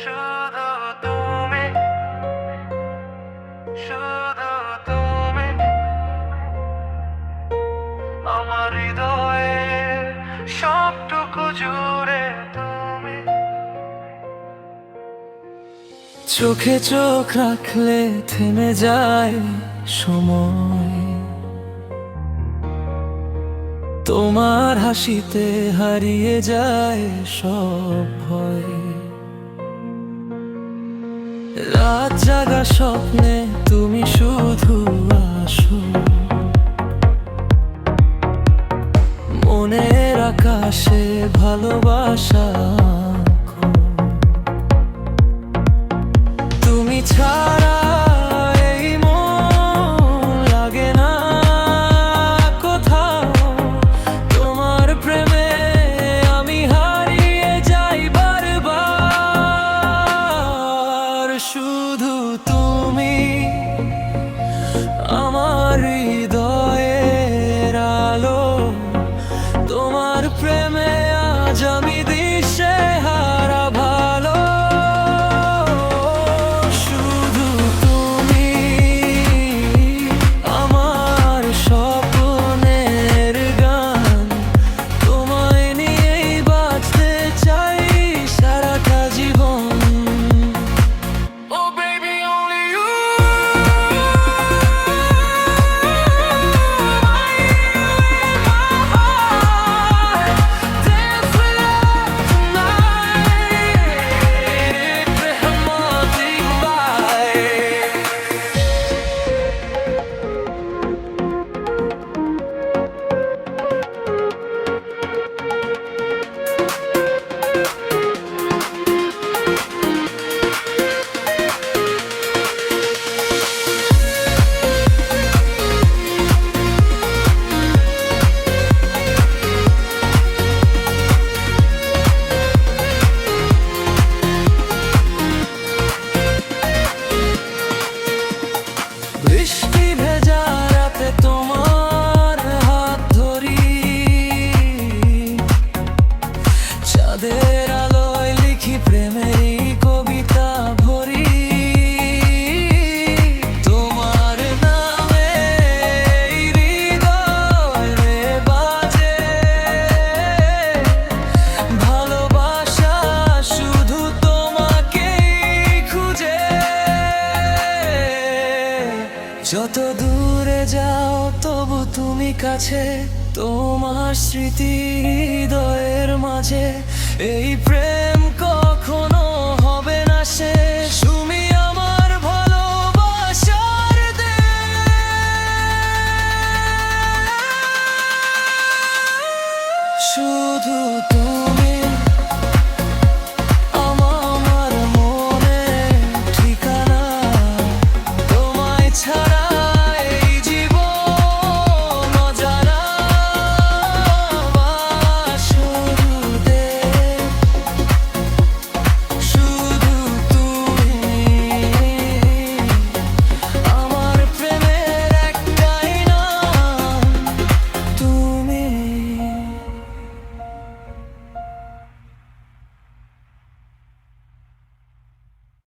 শুধু তুমি, শুধু তুমি আমার হৃদয়ে সবটুকু জুড়ে তুমি। চোখে চোখ রাখলে থেমে যায় সময়, তোমার হাসিতে হারিয়ে যায় সব ভয়। রাত জাগা স্বপ্নে তুমি শুধু আসো, মনের আকাশে ভালোবাসা আঁকো। তুমি ছাড়া এই মন লাগে না কোথাও, তোমার প্রেমে আমি হারিয়ে যাই বারবার। শুধু তুমি আমার হৃদয়ের আলো, তোমার প্রেমে আজ আমি দিশেহারা ভালো। শুধু তুমি আমার স্বপ্নের গান, তোমায় নিয়েই বাঁচতে চাই সারাটা জীবন। Oh baby, only you. বৃষ্টি ভেজা রাতে তোমার হাত ধরি, চাঁদের আলোয় লিখি প্রেমেরই কবিতা ভরি। তোমার নামে হৃদয়ে বাজে ভালোবাসা, শুধু তোমাকেই খুঁজে। যত দূরে যাও তবু তুমি কাছে, তোমার স্মৃতি হৃদয়ের মাঝে। এই প্রেম কখনো হবে না শেষ, তুমি আমার ভালোবাসার দেশ। শুধু তুমি